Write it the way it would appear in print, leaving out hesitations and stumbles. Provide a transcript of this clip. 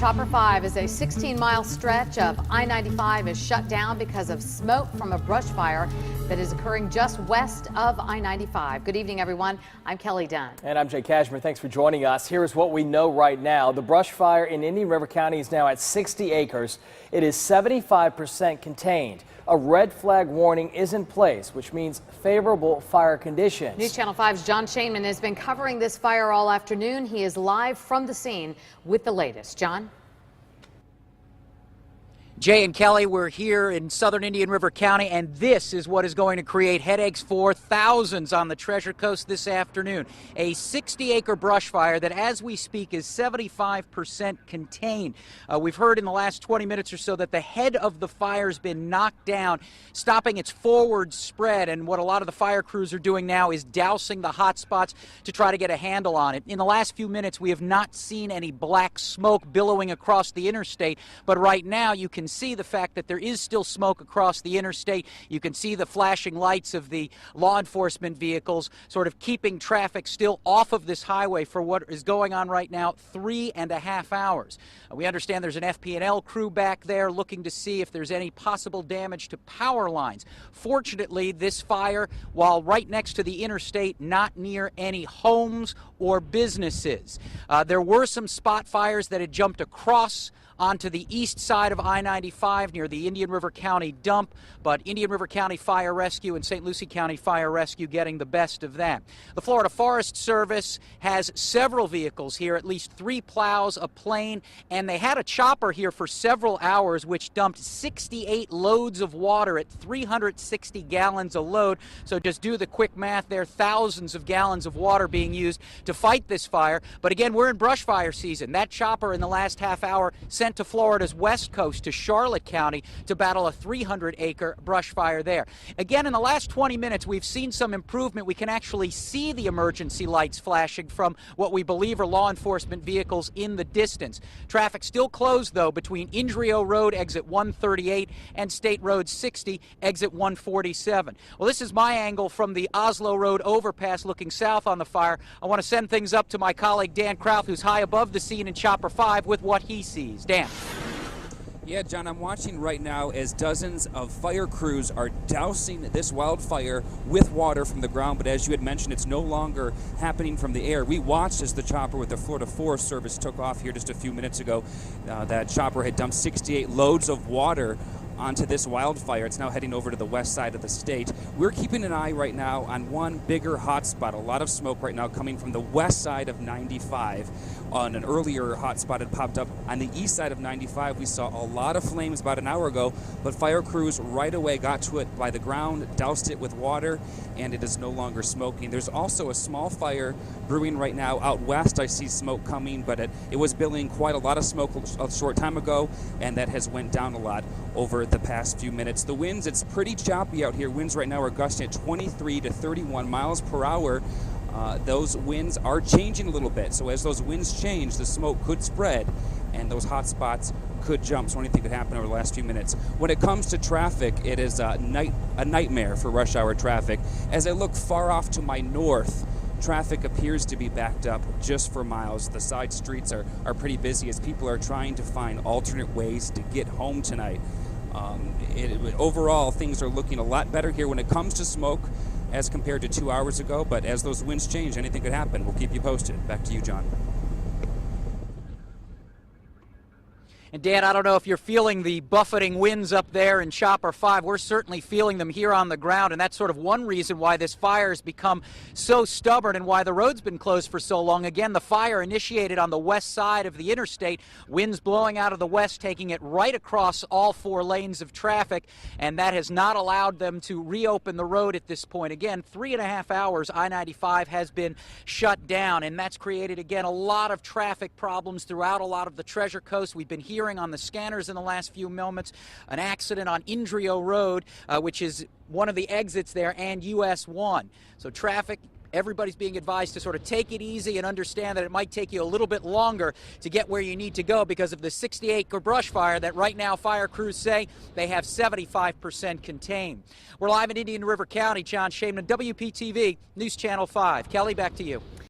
Chopper 5 is a 16-mile stretch of I-95 is shut down because of smoke from a brush fire that is occurring just west of I-95. Good evening, everyone. I'm Kelly Dunn. And I'm Jay Cashmere. Thanks for joining us. Here is what we know right now. The brush fire in Indian River County is now at 60 acres. It is 75% contained. A red flag warning is in place, which means favorable fire conditions. News Channel 5's Jon Shainman has been covering this fire all afternoon. He is live from the scene with the latest. John? Jay and Kelly, we're here in southern Indian River County, and this is what is going to create headaches for thousands on the Treasure Coast this afternoon. A 60-acre brush fire that, as we speak, is 75% contained. We've heard in the last 20 minutes or so that the head of the fire has been knocked down, stopping its forward spread, and what a lot of the fire crews are doing now is dousing the hot spots to try to get a handle on it. In the last few minutes, we have not seen any black smoke billowing across the interstate, but right now you can see the fact that there is still smoke across the interstate. You can see the flashing lights of the law enforcement vehicles sort of keeping traffic still off of this highway for what is going on right now, 3.5 hours. We understand there's an FP&L crew back there looking to see if there's any possible damage to power lines. Fortunately, this fire, while right next to the interstate, not near any homes or businesses. There were some spot fires that had jumped across onto the east side of I-95 near the Indian River County dump, but Indian River County Fire Rescue and St. Lucie County Fire Rescue getting the best of that. The Florida Forest Service has several vehicles here, at least 3 plows, a plane, and they had a chopper here for several hours which dumped 68 loads of water at 360 gallons a load. So just do the quick math there, thousands of gallons of water being used to fight this fire. But again, we're in brush fire season. That chopper in the last half hour sent to Florida's west coast to Charlotte County to battle a 300-acre brush fire there. Again, in the last 20 minutes, we've seen some improvement. We can actually see the emergency lights flashing from what we believe are law enforcement vehicles in the distance. Traffic still closed, though, between Indrio Road, exit 138, and State Road 60, exit 147. Well, this is my angle from the Oslo Road overpass looking south on the fire. I want to send things up to my colleague Dan Krauth, who's high above the scene in Chopper 5 with what he sees. Dan. Yeah, John, I'm watching right now as dozens of fire crews are dousing this wildfire with water from the ground, but as you had mentioned, it's no longer happening from the air. We watched as the chopper with the Florida Forest Service took off here just a few minutes ago. That chopper had dumped 68 loads of water onto this wildfire. It's now heading over to the west side of the state. We're keeping an eye right now on one bigger hotspot. A lot of smoke right now coming from the west side of 95. On an earlier hotspot had popped up on the east side of 95. We saw a lot of flames about an hour ago, but fire crews right away got to it by the ground, doused it with water, and it is no longer smoking. There's also a small fire brewing right now out west. I see smoke coming, but it was billowing quite a lot of smoke a short time ago, and that has went down a lot over the past few minutes. The winds, it's pretty choppy out here. Winds right now are gusting at 23 to 31 miles per hour. Those winds are changing a little bit. So as those winds change, the smoke could spread and those hot spots could jump. So anything could happen over the last few minutes. When it comes to traffic, it is a nightmare for rush hour traffic. As I look far off to my north, traffic appears to be backed up just for miles. The side streets are pretty busy as people are trying to find alternate ways to get home tonight. Overall, things are looking a lot better here when it comes to smoke as compared to 2 hours ago, but as those winds change, anything could happen. We'll keep you posted. Back to you, John. And Dan, I don't know if you're feeling the buffeting winds up there in Chopper 5. We're certainly feeling them here on the ground, and that's sort of one reason why this fire has become so stubborn and why the road's been closed for so long. Again, the fire initiated on the west side of the interstate, winds blowing out of the west, taking it right across all 4 lanes of traffic, and that has not allowed them to reopen the road at this point. Again, 3.5 hours I-95 has been shut down, and that's created, again, a lot of traffic problems throughout a lot of the Treasure Coast. We've been hearing on the scanners in the last few moments an accident on Indrio Road, which is one of the exits there, and US 1. So traffic, everybody's being advised to sort of take it easy and understand that it might take you a little bit longer to get where you need to go because of the 60-acre brush fire that right now fire crews say they have 75% contained. We're live in Indian River County. Jon Shainman, WPTV, News Channel 5. Kelly, back to you.